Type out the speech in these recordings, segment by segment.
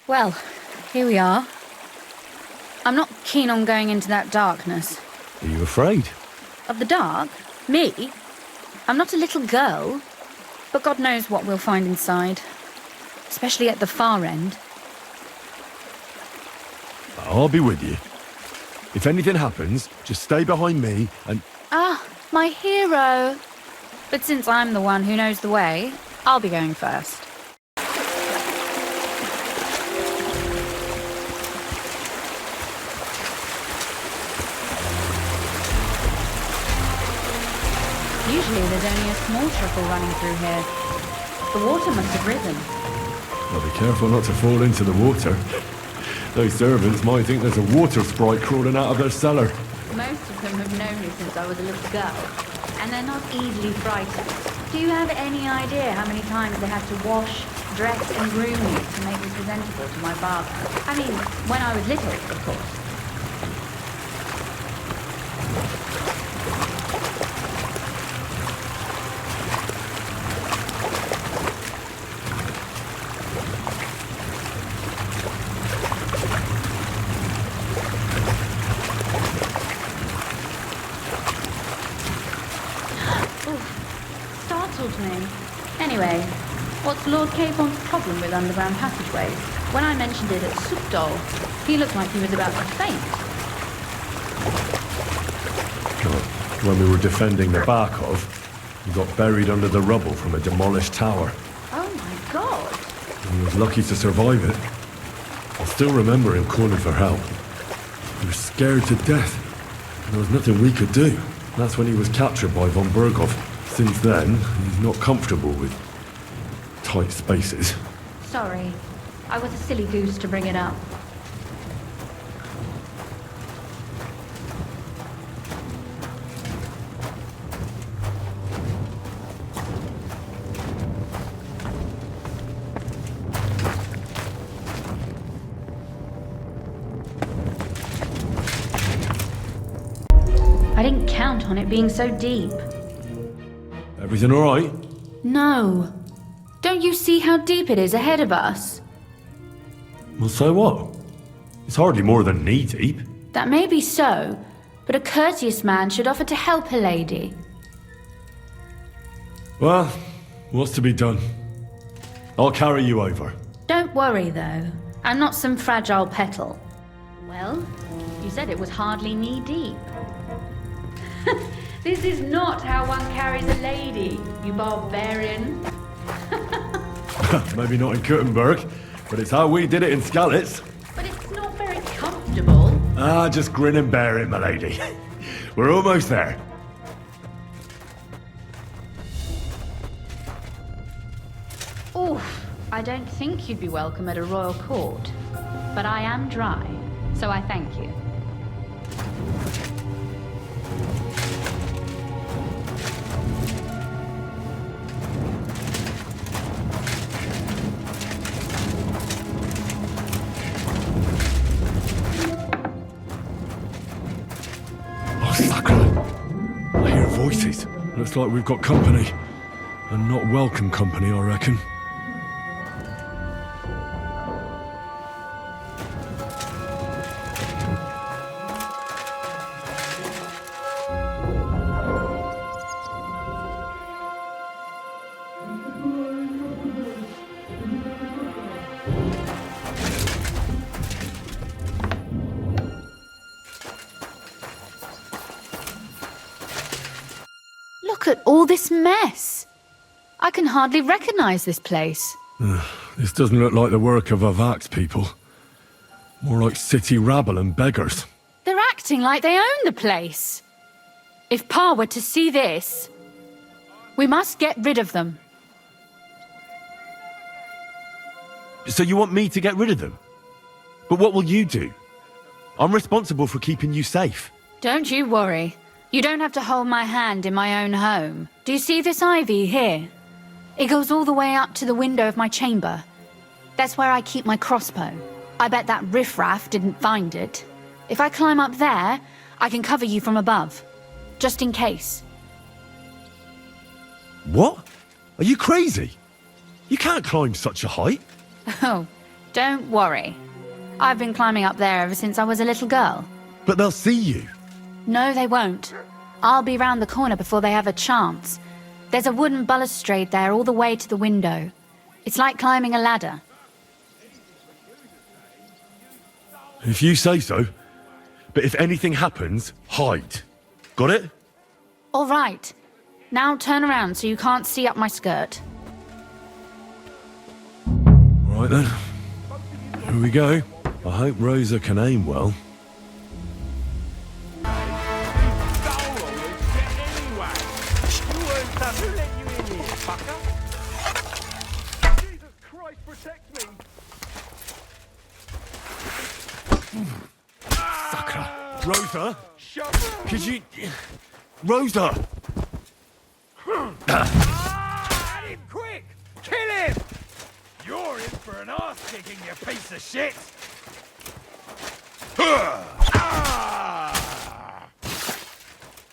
Well, here we are. I'm not keen on going into that darkness. Are you afraid? Of the dark? Me? I'm not a little girl. But God knows what we'll find inside. Especially at the far end. I'll be with you. If anything happens, just stay behind me and... Ah, my hero. But since I'm the one who knows the way, I'll be going first. Usually there's only a small trickle running through here. The water must have risen. Well, be careful not to fall into the water. Those servants might think there's a water sprite crawling out of their cellar. Most of them have known me since I was a little girl, and they're not easily frightened. Do you have any idea how many times they had to wash, dress and groom me to make me presentable to my father? I mean, when I was little, of course. Me. Anyway, what's Lord Capon's problem with underground passageways? When I mentioned it at Soupdol, he looked like he was about to faint. When we were defending the Barkov, we got buried under the rubble from a demolished tower. Oh my god! He was lucky to survive it. I still remember him calling for help. He was scared to death. There was nothing we could do. That's when he was captured by von Berghoff. Since then, he's not comfortable with tight spaces. Sorry. I was a silly goose to bring it up. I didn't count on it being so deep. Everything all right? No. Don't you see how deep it is ahead of us? Well, so what? It's hardly more than knee deep. That may be so, but a courteous man should offer to help a lady. Well, what's to be done? I'll carry you over. Don't worry, though. I'm not some fragile petal. Well, you said it was hardly knee deep. This is not how one carries a lady, you barbarian. Maybe not in Kuttenberg, but it's how we did it in Skalitz. But it's not very comfortable. Ah, just grin and bear it, my lady. We're almost there. Oof, I don't think you'd be welcome at a royal court. But I am dry, so I thank you. I hear voices. Looks like we've got company. And not welcome company, I reckon. Look at all this mess. I can hardly recognize this place. This doesn't look like the work of Avax people. More like city rabble and beggars. They're acting like they own the place. If Pa were to see this, we must get rid of them. So you want me to get rid of them? But what will you do? I'm responsible for keeping you safe. Don't you worry. You don't have to hold my hand in my own home. Do you see this ivy here? It goes all the way up to the window of my chamber. That's where I keep my crossbow. I bet that riffraff didn't find it. If I climb up there, I can cover you from above. Just in case. What? Are you crazy? You can't climb such a height. Oh, Don't worry. I've been climbing up there ever since I was a little girl. But they'll see you. No, they won't. I'll be round the corner before they have a chance. There's a wooden balustrade there all the way to the window. It's like climbing a ladder. If you say so. But if anything happens, hide. Got it? All right. Now turn around so you can't see up my skirt. All right then. Here we go. I hope Rosa can aim well. Rosa? Could you... Rosa! At him quick! Kill him! You're in for an arse-kicking, you piece of shit!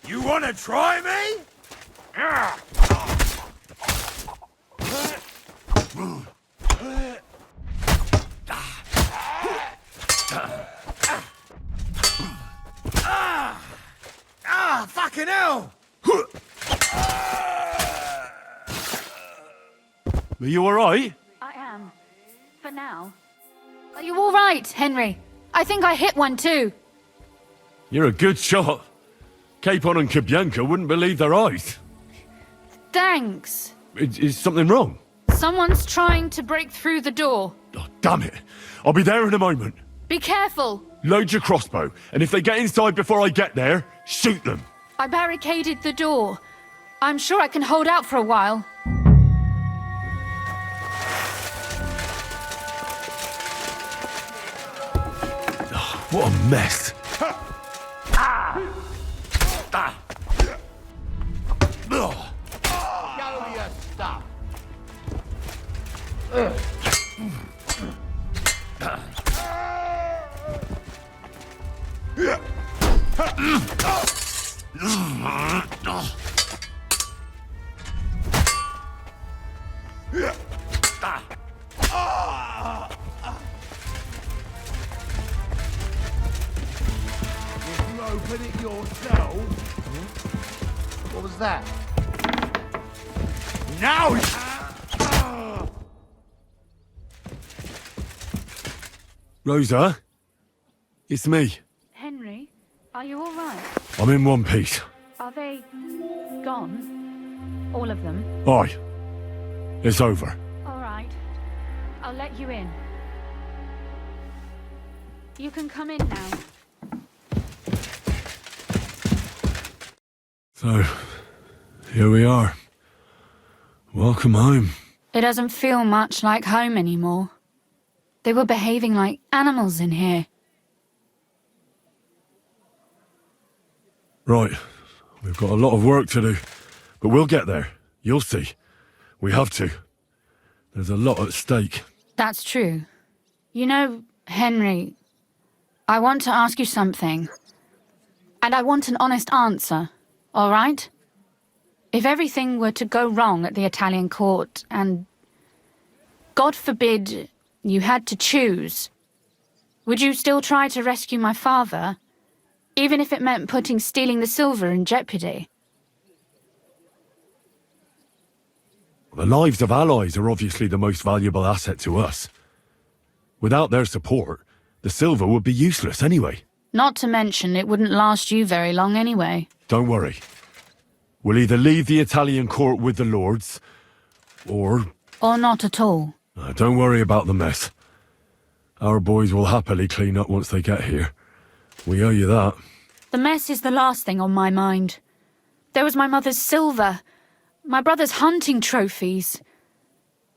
You wanna try me? Fucking hell! Are you alright? I am. For now. Are you all right, Henry? I think I hit one too. You're a good shot. Capon and Kabianka wouldn't believe their eyes. Thanks. Is something wrong? Someone's trying to break through the door. Oh, damn it. I'll be there in a moment. Be careful. Load your crossbow, and if they get inside before I get there, shoot them. I barricaded the door. I'm sure I can hold out for a while. What a mess. Show your stuff. If you open it yourself... What was that? Now... Rosa? It's me. Henry, are you all right? I'm in one piece. Are they gone? All of them? Aye. It's over. All right. I'll let you in. You can come in now. So, here we are. Welcome home. It doesn't feel much like home anymore. They were behaving like animals in here. Right. We've got a lot of work to do. But we'll get there. You'll see. We have to. There's a lot at stake. That's true. You know, Henry, I want to ask you something. And I want an honest answer, all right? If everything were to go wrong at the Italian court and, God forbid, you had to choose, would you still try to rescue my father, even if it meant putting stealing the silver in jeopardy? The lives of allies are obviously the most valuable asset to us. Without their support, the silver would be useless anyway. Not to mention it wouldn't last you very long anyway. Don't worry. We'll either leave the Italian court with the lords, or... Or not at all. Don't worry about the mess. Our boys will happily clean up once they get here. We owe you that. The mess is the last thing on my mind. There was my mother's silver, my brother's hunting trophies,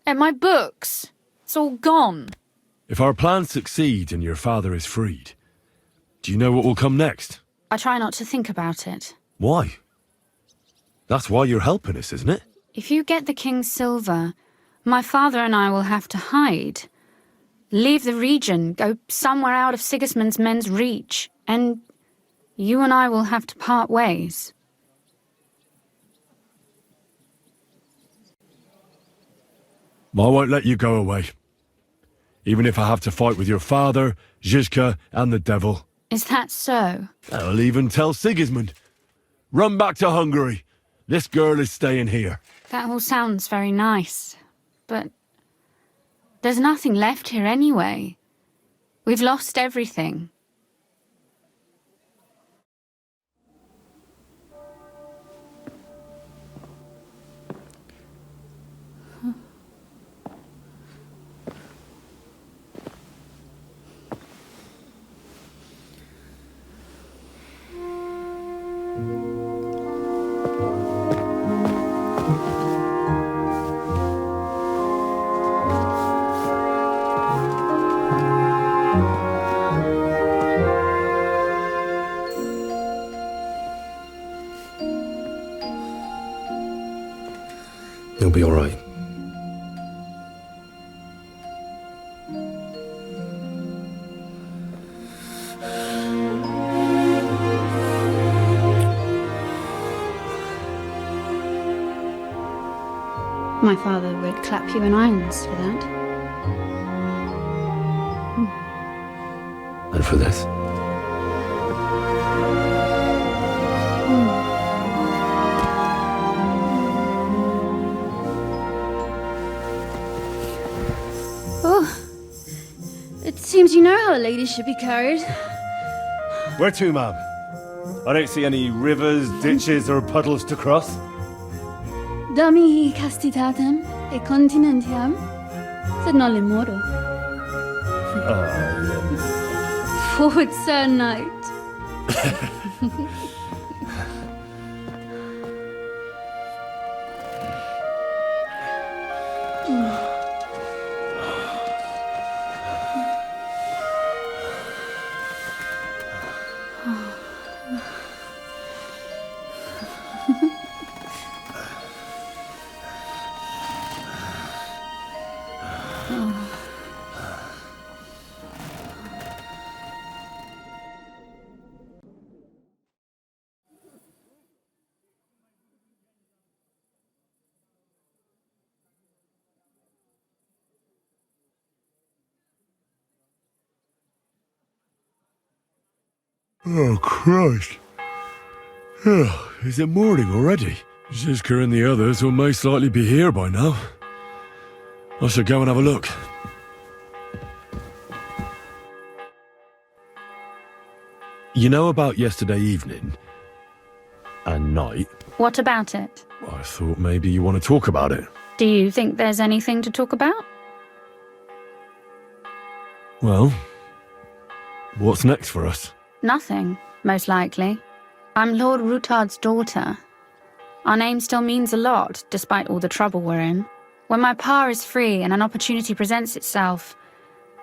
and my books. It's all gone. If our plan succeeds and your father is freed, do you know what will come next? I try not to think about it. Why? That's why you're helping us, isn't it? If you get the king's silver, my father and I will have to hide. Leave the region, go somewhere out of Sigismund's men's reach, and you and I will have to part ways. I won't let you go away. Even if I have to fight with your father, Zizka, and the devil. Is that so? I'll even tell Sigismund. Run back to Hungary. This girl is staying here. That all sounds very nice, but there's nothing left here anyway. We've lost everything. You'll be all right. My father would clap you in irons for that. And for this? Oh, it seems you know how a lady should be carried. Where to, ma'am? I don't see any rivers, ditches, or puddles to cross. Damihi castitatem e continentiam, sed non lemoro. Forward, Sir Knight. Oh, Christ. Oh, is it morning already? Zizka and the others will most likely be here by now. I should go and have a look. You know about yesterday evening? And night? What about it? I thought maybe you want to talk about it. Do you think there's anything to talk about? Well, what's next for us? Nothing, most likely. I'm Lord Rutard's daughter. Our name still means a lot, despite all the trouble we're in. When my pa is free and an opportunity presents itself,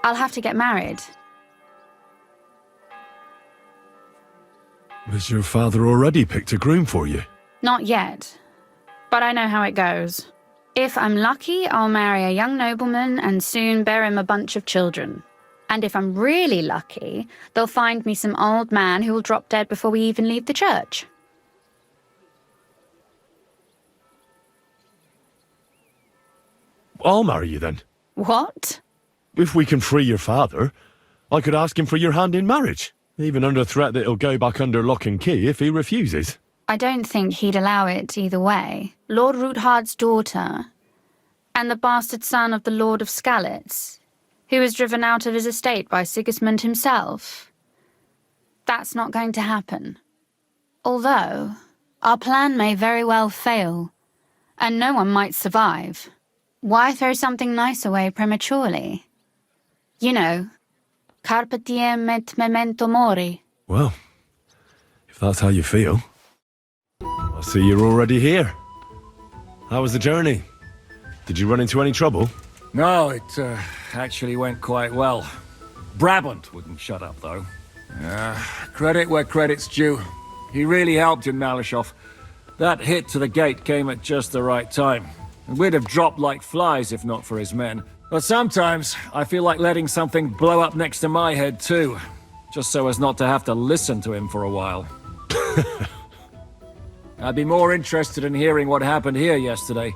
I'll have to get married. Has your father already picked a groom for you? Not yet, but I know how it goes. If I'm lucky, I'll marry a young nobleman and soon bear him a bunch of children. And if I'm really lucky, they'll find me some old man who will drop dead before we even leave the church. I'll marry you then. What? If we can free your father, I could ask him for your hand in marriage, even under threat that he'll go back under lock and key if he refuses. I don't think he'd allow it either way. Lord Ruthard's daughter, and the bastard son of the Lord of Skalitz, who was driven out of his estate by Sigismund himself. That's not going to happen. Although, our plan may very well fail, and no one might survive. Why throw something nice away prematurely? You know, carpe diem et memento mori. Well, if that's how you feel. I see you're already here. How was the journey? Did you run into any trouble? No, it actually went quite well. Brabant wouldn't shut up, though. Credit where credit's due. He really helped in Malishov. That hit to the gate came at just the right time. And we'd have dropped like flies if not for his men. But sometimes, I feel like letting something blow up next to my head too. Just so as not to have to listen to him for a while. I'd be more interested in hearing what happened here yesterday.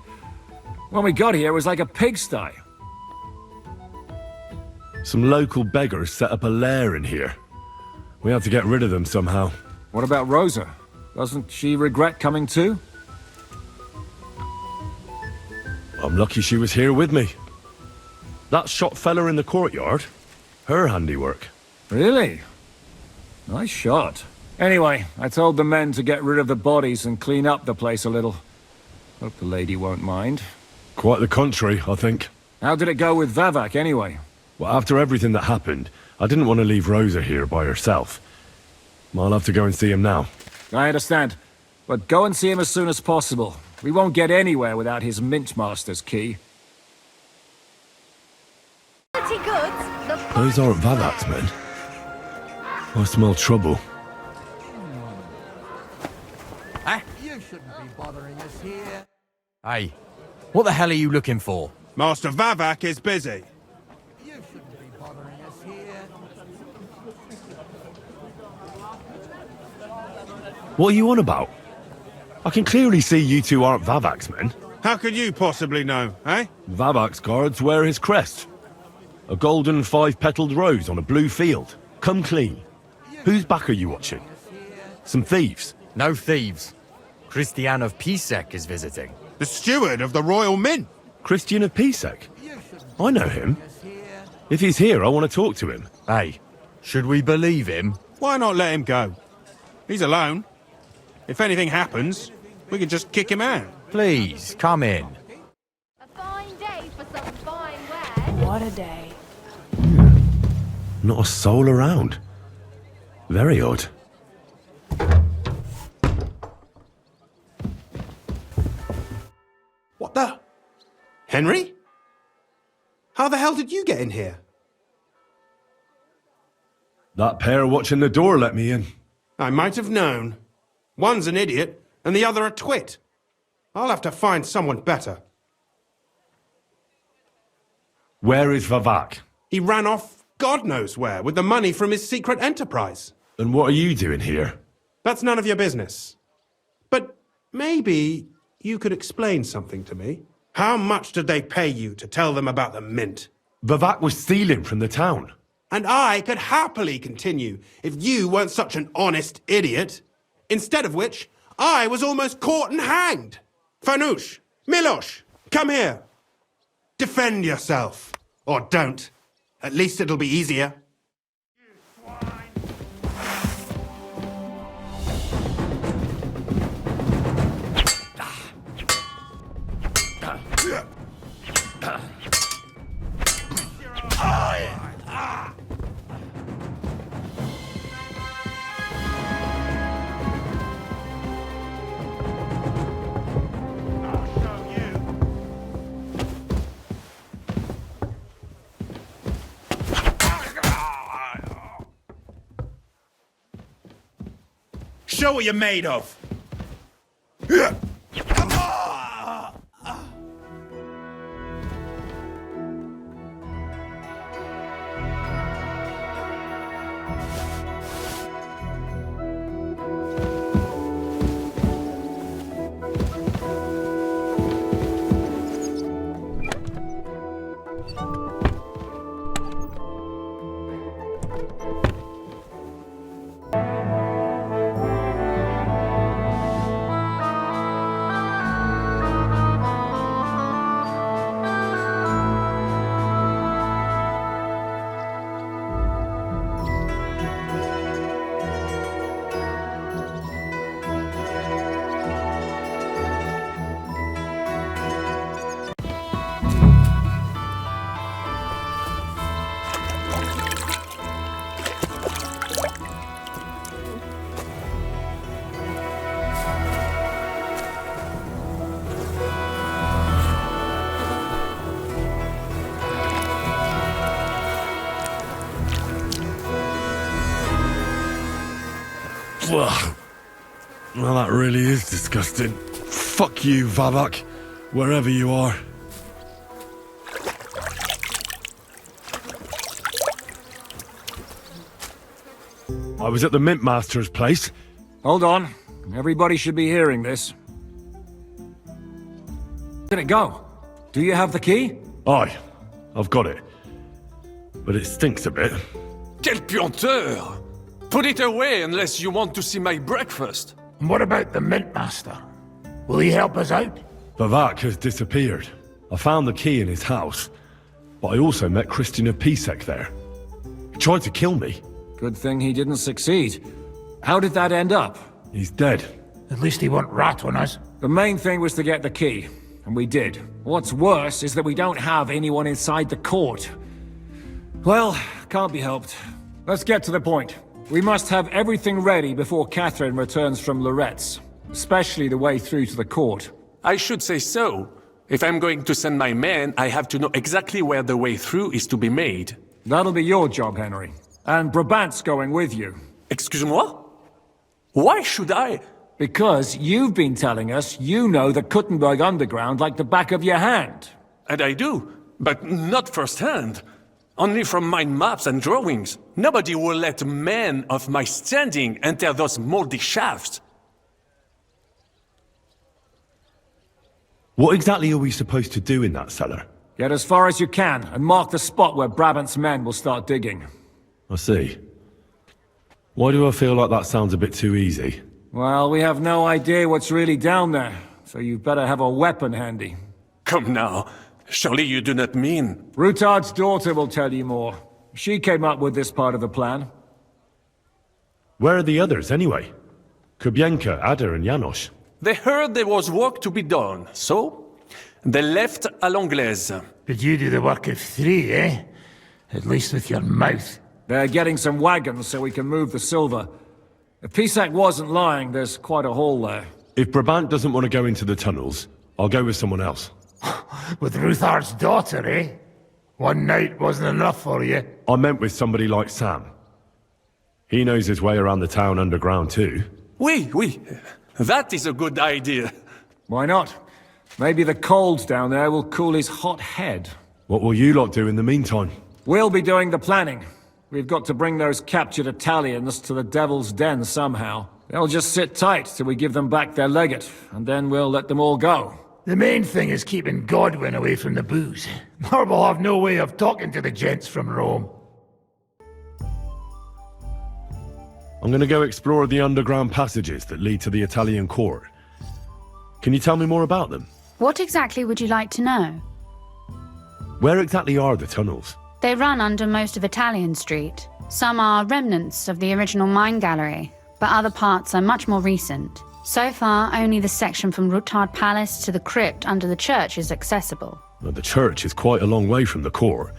When we got here, it was like a pigsty. Some local beggars set up a lair in here. We had to get rid of them somehow. What about Rosa? Doesn't she regret coming too? I'm lucky she was here with me. That shot fella in the courtyard, her handiwork. Really? Nice shot. Anyway, I told the men to get rid of the bodies and clean up the place a little. Hope the lady won't mind. Quite the contrary, I think. How did it go with Vavak anyway? Well, after everything that happened, I didn't want to leave Rosa here by herself. I'll have to go and see him now. I understand. But go and see him as soon as possible. We won't get anywhere without his Mintmaster's key. Those aren't Vavak's men. I smell trouble. You shouldn't be bothering us here. Hey, what the hell are you looking for? Master Vavak is busy. You shouldn't be bothering us here. What are you on about? I can clearly see you two aren't Vavak's men. How could you possibly know, eh? Vavak's guards wear his crest. A golden five-petaled rose on a blue field. Come clean. Whose back are you watching? Some thieves? No thieves. Christian of Pisek is visiting. The steward of the Royal Mint. Christian of Pisek? I know him. If he's here, I want to talk to him. Hey, should we believe him? Why not let him go? He's alone. If anything happens, we can just kick him out. Please, come in. A fine day for some fine wear. What a day. Not a soul around. Very odd. What the? Henry? How the hell did you get in here? That pair watching the door let me in. I might have known. One's an idiot, and the other a twit. I'll have to find someone better. Where is Vavak? He ran off God knows where with the money from his secret enterprise. And what are you doing here? That's none of your business. But maybe you could explain something to me. How much did they pay you to tell them about the mint? Vavak was stealing from the town. And I could happily continue if you weren't such an honest idiot. Instead of which, I was almost caught and hanged. Fanush, Milosh, come here. Defend yourself. Or don't. At least it'll be easier. Show what you're made of. Ugh. Well, that really is disgusting. Fuck you, Vavak, wherever you are. I was at the Mintmaster's place. Hold on. Everybody should be hearing this. Where did it go? Do you have the key? Aye, I've got it. but it stinks a bit. Quelle puanteur! Put it away unless you want to see my breakfast. And what about the Mint Master? Will he help us out? Vivek has disappeared. I found the key in his house, but I also met Christian of Pisek there. He tried to kill me. Good thing he didn't succeed. How did that end up? He's dead. At least he won't rat on us. The main thing was to get the key, and we did. What's worse is that we don't have anyone inside the court. Well, can't be helped. Let's get to the point. We must have everything ready before Catherine returns from Loretz, especially the way through to the court. I should say so. If I'm going to send my men, I have to know exactly where the way through is to be made. That'll be your job, Henry. And Brabant's going with you. Excuse-moi? Why should I? Because you've been telling us you know the Kuttenberg Underground like the back of your hand. And I do, but not firsthand. Only from mind maps and drawings. Nobody will let men of my standing enter those moldy shafts. What exactly are we supposed to do in that cellar? Get as far as you can, and mark the spot where Brabant's men will start digging. I see. Why do I feel like that sounds a bit too easy? Well, we have no idea what's really down there, so you better have a weapon handy. Come now. Surely you do not mean... Rutard's daughter will tell you more. She came up with this part of the plan. Where are the others, anyway? Kubienka, Ada, and Janos. They heard there was work to be done, so... they left à l'anglaise. But you do the work of 3, eh? At least with your mouth. They're getting some wagons so we can move the silver. If Pisak wasn't lying, there's quite a haul there. If Brabant doesn't want to go into the tunnels, I'll go with someone else. With Ruthar's daughter, eh? One night wasn't enough for you. I meant with somebody like Sam. He knows his way around the town underground too. Oui. That is a good idea. Why not? Maybe the cold down there will cool his hot head. What will you lot do in the meantime? We'll be doing the planning. We've got to bring those captured Italians to the Devil's Den somehow. They'll just sit tight till we give them back their legate, and then we'll let them all go. The main thing is keeping Godwin away from the booze. Or we'll have no way of talking to the gents from Rome. I'm gonna go explore the underground passages that lead to the Italian court. Can you tell me more about them? What exactly would you like to know? Where exactly are the tunnels? They run under most of Italian Street. Some are remnants of the original mine gallery, but other parts are much more recent. So far, only the section from Rutard Palace to the crypt under the church is accessible. Well, the church is quite a long way from the court.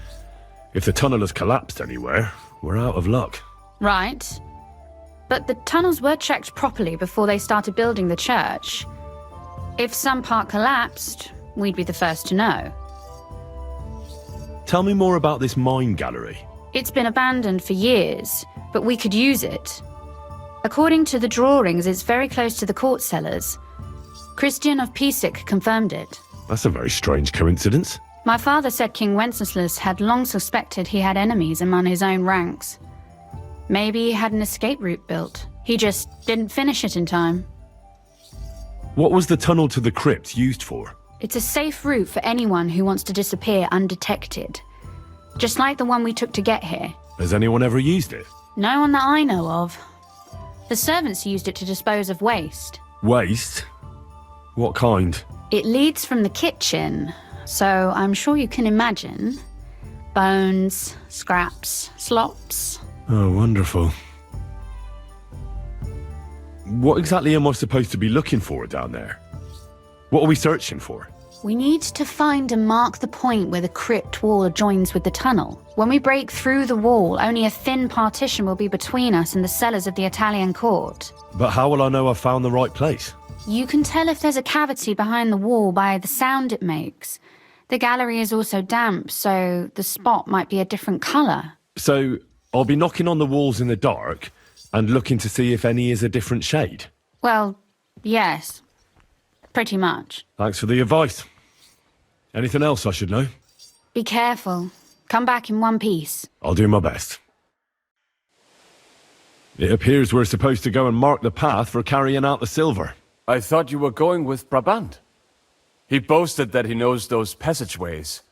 If the tunnel has collapsed anywhere, we're out of luck. Right. But the tunnels were checked properly before they started building the church. If some part collapsed, we'd be the first to know. Tell me more about this mine gallery. It's been abandoned for years, but we could use it. According to the drawings, it's very close to the court cellars. Christian of Pisek confirmed it. That's a very strange coincidence. My father said King Wenceslas had long suspected he had enemies among his own ranks. Maybe he had an escape route built. He just didn't finish it in time. What was the tunnel to the crypt used for? It's a safe route for anyone who wants to disappear undetected. Just like the one we took to get here. Has anyone ever used it? No one that I know of. The servants used it to dispose of waste. Waste? What kind? It leads from the kitchen, so I'm sure you can imagine. Bones, scraps, slops. Oh, wonderful. What exactly am I supposed to be looking for down there? What are we searching for? We need to find and mark the point where the crypt wall joins with the tunnel. When we break through the wall, only a thin partition will be between us and the cellars of the Italian court. But how will I know I've found the right place? You can tell if there's a cavity behind the wall by the sound it makes. The gallery is also damp, so the spot might be a different colour. So, I'll be knocking on the walls in the dark and looking to see if any is a different shade? Well, yes. Pretty much. Thanks for the advice. Anything else I should know? Be careful. Come back in one piece. I'll do my best. It appears we're supposed to go and mark the path for carrying out the silver. I thought you were going with Brabant. He boasted that he knows those passageways.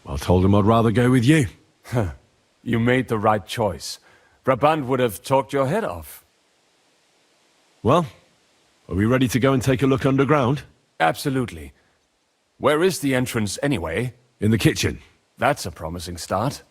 I told him I'd rather go with you. You made the right choice. Brabant would have talked your head off. Well, are we ready to go and take a look underground? Absolutely. Where is the entrance anyway? In the kitchen. That's a promising start.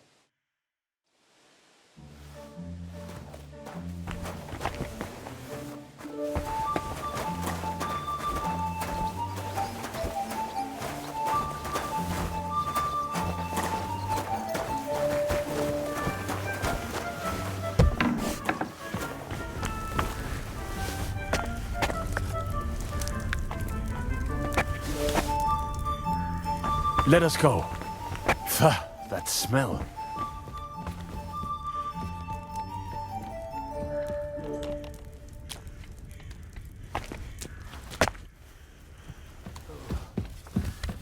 Let us go. Pho, that smell.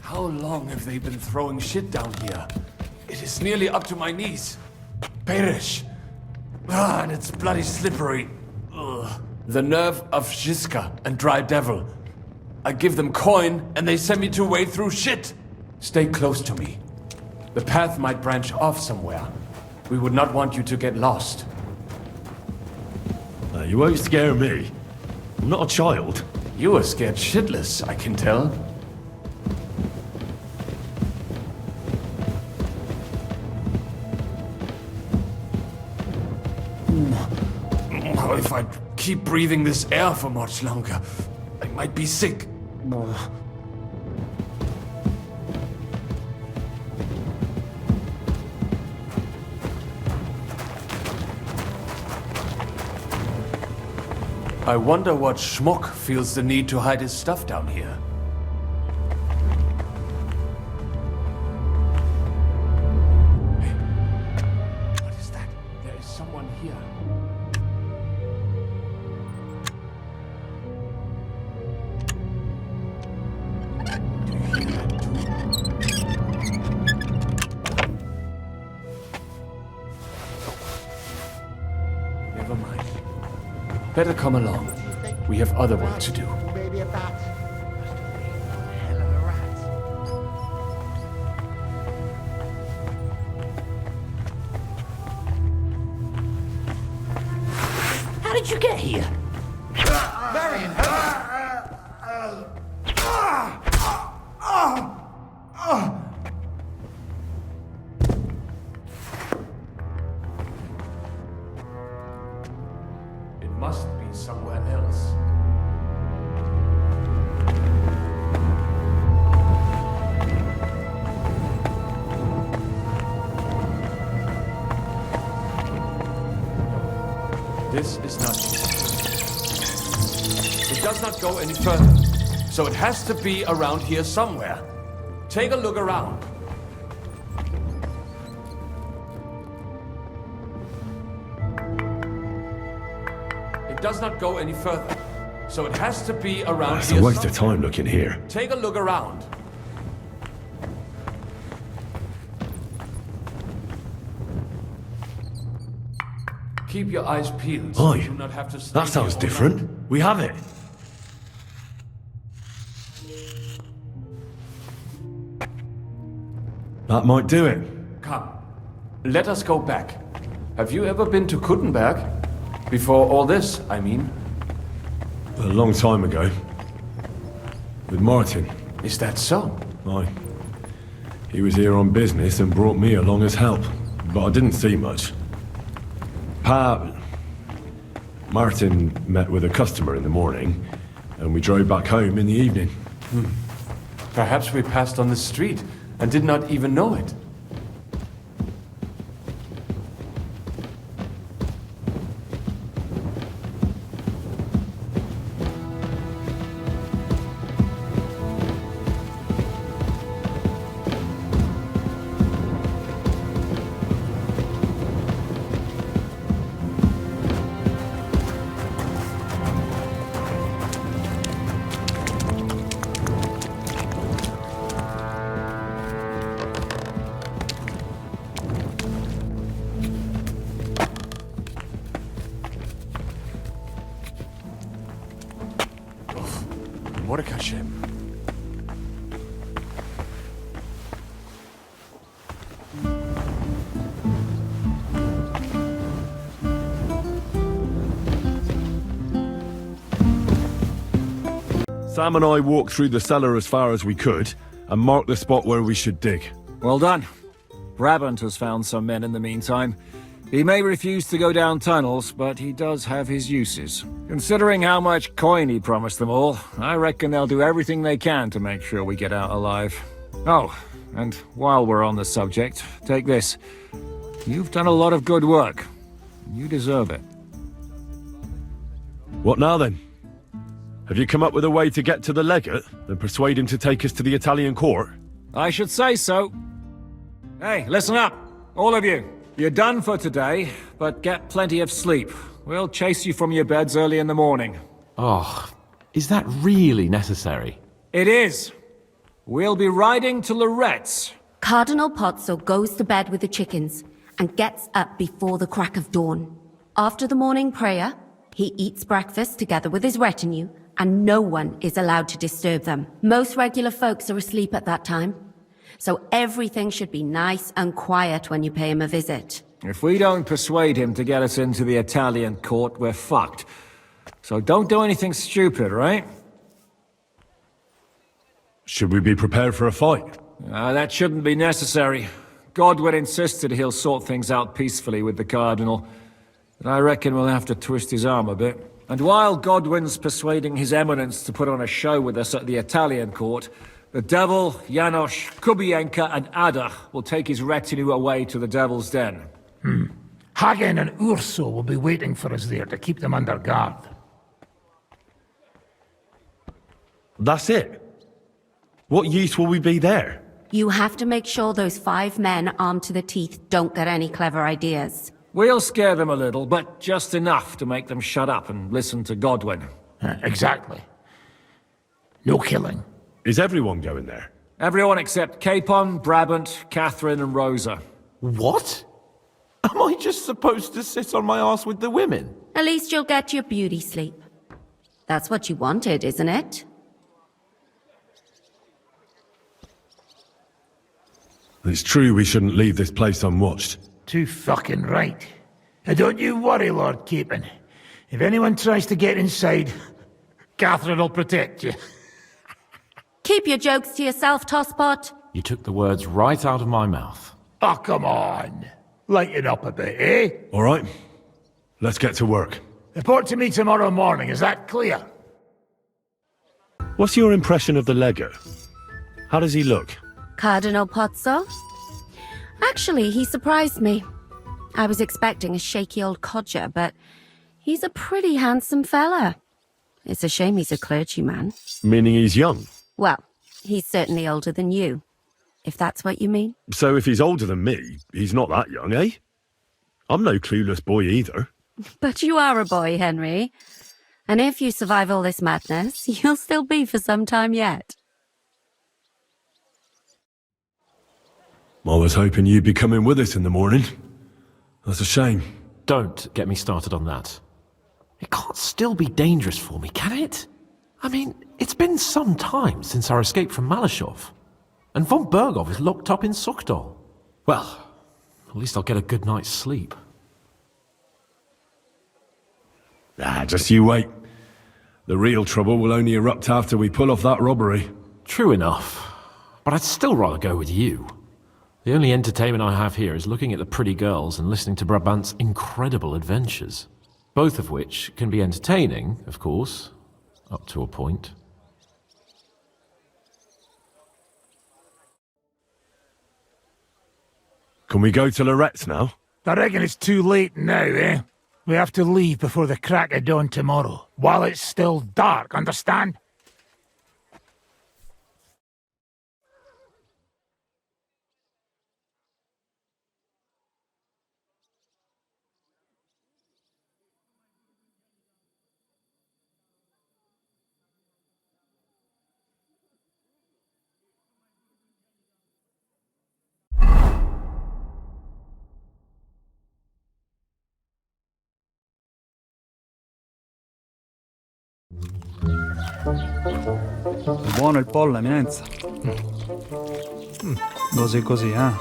How long have they been throwing shit down here? It is nearly up to my knees. Perish. Ah, and it's bloody slippery. Ugh. The nerve of Shiska and Dry Devil. I give them coin, and they send me to wade through shit. Stay close to me. The path might branch off somewhere. We would not want you to get lost. You won't scare me. I'm not a child. You are scared shitless, I can tell. If I keep breathing this air for much longer, I might be sick. I wonder what schmuck feels the need to hide his stuff down here. Hey, what is that? There is someone here. Do you hear that too? Never mind. Better come along. We have other work to do. Maybe a bat. Must have been one hell of a rat. How did you get here? Marion! It must be somewhere else. This is not it. It does not go any further, so it has to be around here somewhere. Take a look around. It does not go any further, so it has to be around It's here. a waste of time looking here. Take a look around. Keep your eyes peeled so you do not have to stay That sounds here all different. night. We have it. That might do it. Come, let us go back. Have you ever been to Kuttenberg? Before all this, I mean. A long time ago. With Martin. Is that so? Aye. He was here on business and brought me along as help, but I didn't see much. Martin met with a customer in the morning, and we drove back home in the evening. Perhaps we passed on the street and did not even know it. Sam and I walked through the cellar as far as we could, and marked the spot where we should dig. Well done. Brabant has found some men in the meantime. He may refuse to go down tunnels, but he does have his uses. Considering how much coin he promised them all, I reckon they'll do everything they can to make sure we get out alive. Oh, and while we're on the subject, take this. You've done a lot of good work. You deserve it. What now then? Have you come up with a way to get to the legate and persuade him to take us to the Italian court? I should say so. Hey, listen up, all of you. You're done for today, but get plenty of sleep. We'll chase you from your beds early in the morning. Oh, is that really necessary? It is. We'll be riding to Loretz. Cardinal Pozzo goes to bed with the chickens and gets up before the crack of dawn. After the morning prayer, he eats breakfast together with his retinue, and no one is allowed to disturb them. Most regular folks are asleep at that time, so everything should be nice and quiet when you pay him a visit. If we don't persuade him to get us into the Italian court, we're fucked. So don't do anything stupid, right? Should we be prepared for a fight? That shouldn't be necessary. Godwin insisted he'll sort things out peacefully with the Cardinal. But I reckon we'll have to twist his arm a bit. And while Godwin's persuading His Eminence to put on a show with us at the Italian court, the Devil, Janos, Kubienka, and Ada will take his retinue away to the Devil's Den. Hagen and Urso will be waiting for us there to keep them under guard. That's it? What use will we be there? You have to make sure those 5 men armed to the teeth don't get any clever ideas. We'll scare them a little, but just enough to make them shut up and listen to Godwin. Exactly. No killing. Is everyone going there? Everyone except Capon, Brabant, Catherine, and Rosa. What? Am I just supposed to sit on my ass with the women? At least you'll get your beauty sleep. That's what you wanted, isn't it? It's true we shouldn't leave this place unwatched. Too fucking right. Now don't you worry, Lord Capon. If anyone tries to get inside, Catherine will protect you. Keep your jokes to yourself, Tosspot. You took the words right out of my mouth. Oh, come on. Lighten up a bit, eh? All right. Let's get to work. Report to me tomorrow morning, is that clear? What's your impression of the legate? How does he look? Cardinal Pozzo? Actually, he surprised me. I was expecting a shaky old codger, but he's a pretty handsome fella. It's a shame he's a clergyman. Meaning he's young? Well, he's certainly older than you, if that's what you mean. So if he's older than me, he's not that young, eh? I'm no clueless boy either. But you are a boy, Henry. And if you survive all this madness, you'll still be for some time yet. I was hoping you'd be coming with us in the morning. That's a shame. Don't get me started on that. It can't still be dangerous for me, can it? I mean, it's been some time since our escape from Malashov. And von Bergov is locked up in Sukdal. Well, at least I'll get a good night's sleep. Just you wait. The real trouble will only erupt after we pull off that robbery. True enough. But I'd still rather go with you. The only entertainment I have here is looking at the pretty girls and listening to Brabant's incredible adventures. Both of which can be entertaining, of course, up to a point. Can we go to Loretz now? I reckon it's too late now, eh? We have to leave before the crack of dawn tomorrow, while it's still dark, understand? Buono il pollo, eminenza. Così così, eh?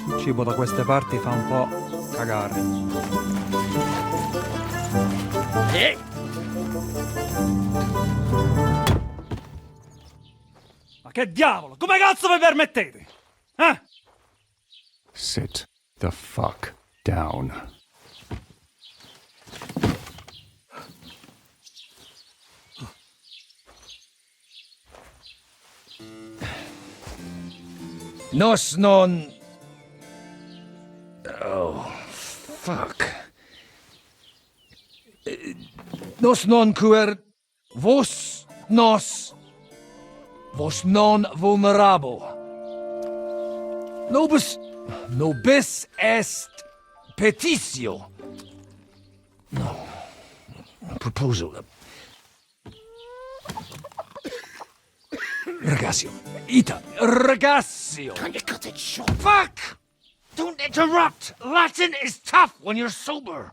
Il cibo da queste parti fa un po' cagare. che diavolo? Come cazzo vi permettete? Eh? Sit the fuck down. Nos non... Oh, fuck. Nos non quer vos non vulnerabo. Nobis est petitio. No. Proposal. Ragazio. Ita. Ragazio. Can you cut it short? Fuck! Don't interrupt! Latin is tough when you're sober.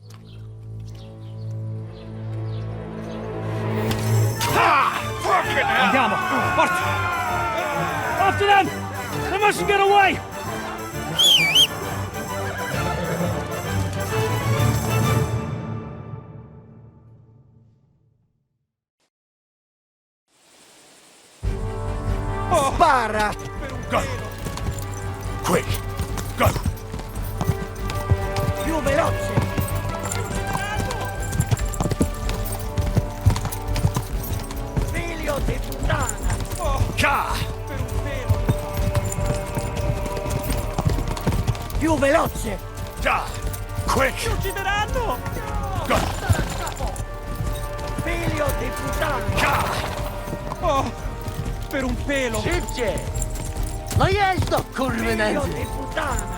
Fucking hell! Andiamo! Forza! After them! They mustn't get away! Spara! Go! Quick! Go! Più veloce! Figlio di puttana! Ca! Più veloce! Ca! Quick! Ci uccideranno! Go! Figlio di puttana! Ca! Oh, per un pelo! Szybciej! No jedź do kurwy nędzy! Figlio di puttana!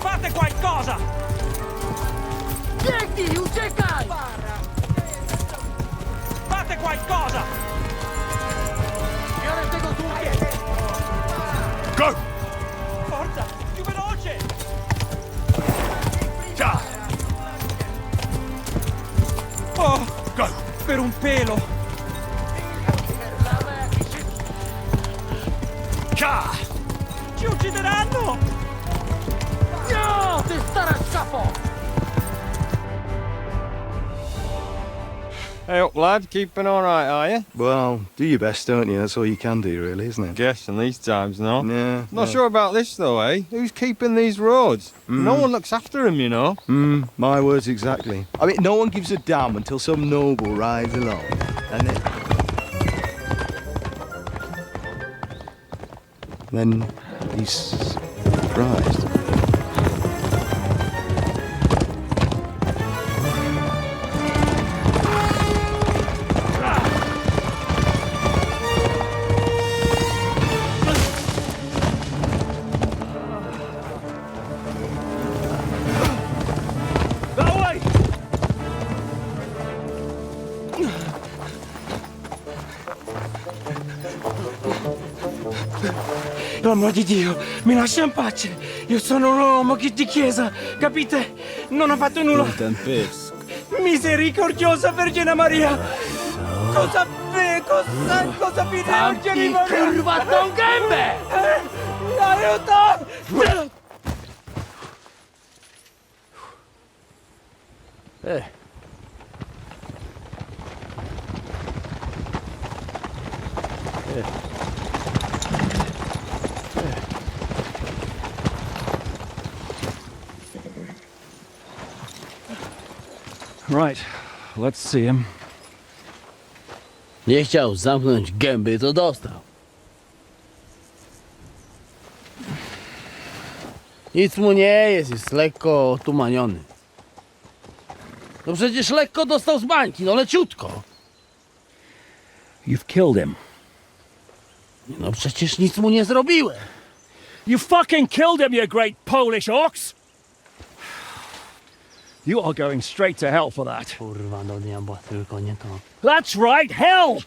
Fate qualcosa! Biegnij, uciekaj! Fate qualcosa! Biorę tego długie! Go! Forza! Più veloce! Ca! Oh, Go! per un pelo! Ca! Ci uccideranno! No! Ty stara szafo! Hey up, lad. Keeping all right, are you? Well, do your best, don't you? That's all you can do, really, isn't it? Guess in these times, no? Yeah. Not sure about this, though, eh? Who's keeping these roads? No one looks after them, you know. My words exactly. I mean, no one gives a damn until some noble rides along. And then he's surprised. L'uomo di Dio, mi lascia in pace. Io sono un uomo di chiesa, capite? Non ho fatto nulla. Misericordiosa Vergine Maria. Cosa pide Vergine Maria? Curva ton gębę! Aiuto! Right, let's see him. Nie chciał zamknąć gęby, to dostał. Nic mu nie jest lekko otumaniony. No przecież lekko dostał z bańki, no leciutko. You've killed him. No przecież nic mu nie zrobiłem. You fucking killed him, you great Polish ox! You are going straight to hell for that. Kurwa, do diabła, tylko nie to. That's right, hell!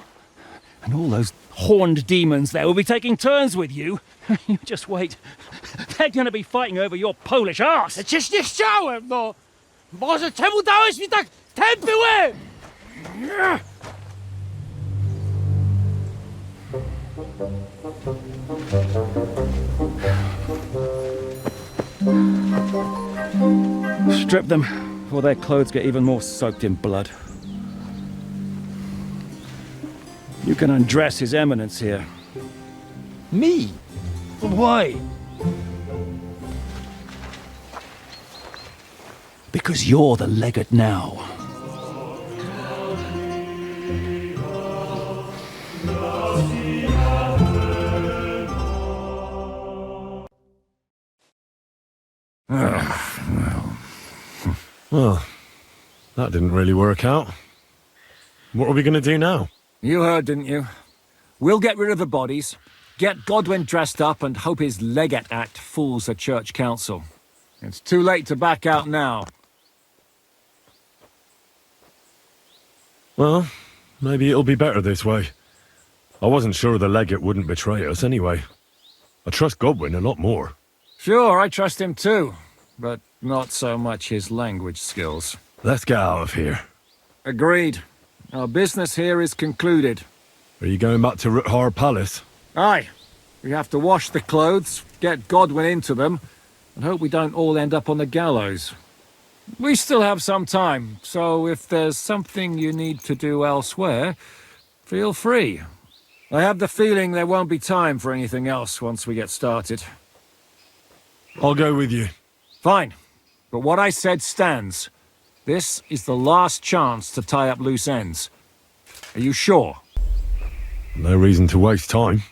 And all those horned demons there will be taking turns with you. You just wait. They're gonna be fighting over your Polish ass. Przecież nie chciałem, no! Boże, czemu dałeś mi tak tępy łeb? Strip them before their clothes get even more soaked in blood. You You can undress His Eminence here. Me? Why? Because you're the legate now. Well, that didn't really work out. What are we going to do now? You heard, didn't you? We'll get rid of the bodies, get Godwin dressed up, and hope his Legate Act fools the Church Council. It's too late to back out now. Well, maybe it'll be better this way. I wasn't sure the legate wouldn't betray us anyway. I trust Godwin a lot more. Sure, I trust him too, but not so much his language skills. Let's get out of here. Agreed. Our business here is concluded. Are you going back to Ruthar Palace? Aye. We have to wash the clothes, get Godwin into them, and hope we don't all end up on the gallows. We still have some time, so if there's something you need to do elsewhere, feel free. I have the feeling there won't be time for anything else once we get started. I'll go with you. Fine. But what I said stands. This is the last chance to tie up loose ends. Are you sure? No reason to waste time.